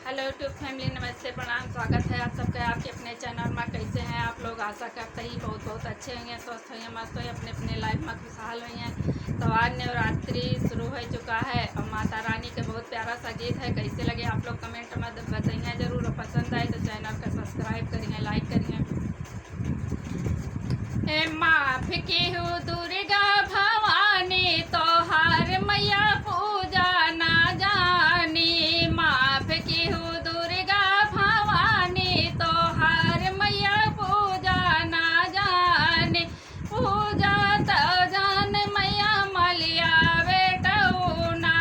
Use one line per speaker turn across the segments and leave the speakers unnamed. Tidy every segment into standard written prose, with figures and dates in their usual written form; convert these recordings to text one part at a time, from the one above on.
Hello YouTube family, नमस्ते, प्रणाम, स्वागत है आप सबका आपके अपने चैनल में। कैसे हैं आप लोग? आशा करते ही बहुत बहुत अच्छे होंगे, स्वस्थ होंगे, मस्त होंगे, अपने अपने लाइफ में खुशहाल होंगे। तो आज नवरात्रि शुरू हो चुका है और माता रानी के बहुत प्यारा सा गीत है। कैसे लगे आप लोग कमेंट में बताइए जरूर, और पसंद आए तो चैनल का सब्सक्राइब करिए, लाइक करिए। माफ की हूँ दुर्गा भवानी, तोहार मैया पूजा ना जानी। माफ की हूँ दुर्गा भवानी, तोहार मैया पूजा ना जानी। पूजा तो जान मैया मलिया बेटऊ ना,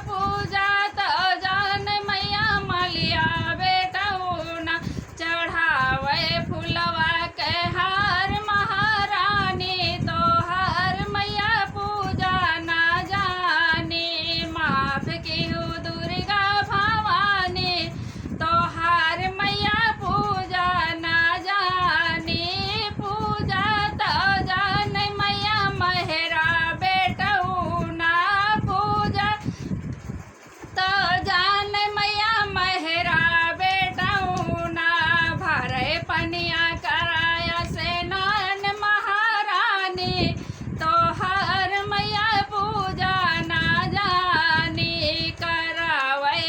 पूजा तो जान मैया मलिया बेटऊ ना। चढ़ावे फुलवा के हार महारानी, तोहार मैया पूजा ना जानी। माफ की हूँ दुर्गा भवानी, तोहार मैया पूजा ना जानी। पूजा तो जान मैया मेहरा बेटऊ ना, पूजा तो जान मैया मेहरा बेटऊ ना। भरे पनिया कराया से नान महारानी, तोहार मैया पूजा ना जानी। करावै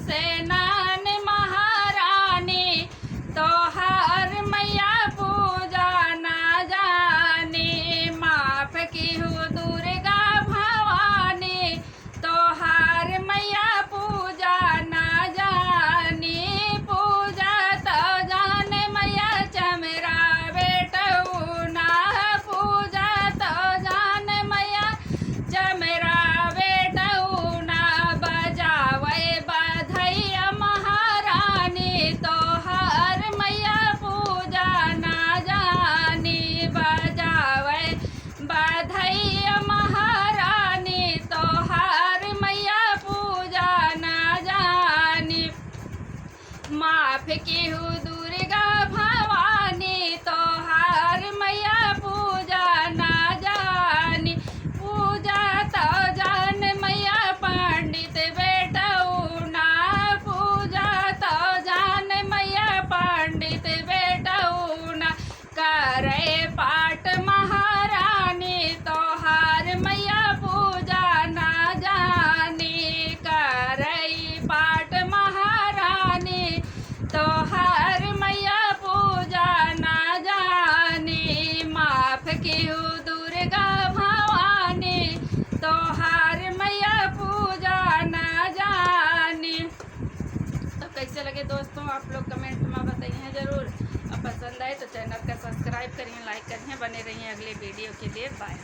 से नान महारानी, तोहार मैया पूजा ना जानी। माफ की हूँ दुर्गा भवानी, तोहार मैया पूजा ना जानी। पूजा तो जान मैया चमरा बेटऊ ना, पूजा तो जान मैया चमरा बेटऊ ना। बजावे बधैया महारानी, तोहार मैया पूजा ना जानी। बजावे बधैया महारानी, तोहार मैया पूजा ना जानी। माफ की हूँ दुर्गा भवानी, तोहार मैया पूजा ना जानी। पूजा तो जान मैया पंडित बेटऊ ना, पूजा तो जान मैया पंडित बेटऊ ना। करे पाठ महारानी, तोहार मैया पूजा ना जानी। करे पाठ महारानी, तोहार मैया पूजा ना जानी। माफ की हूँ दुर्गा भवानी, तोहार मैया पूजा ना जानी। तो कैसे लगे दोस्तों, आप लोग कमेंट में बताइए जरूर, और पसंद आए तो चैनल का सब्सक्राइब करिए, लाइक करिए, बने रहिए अगले वीडियो के लिए। बाय।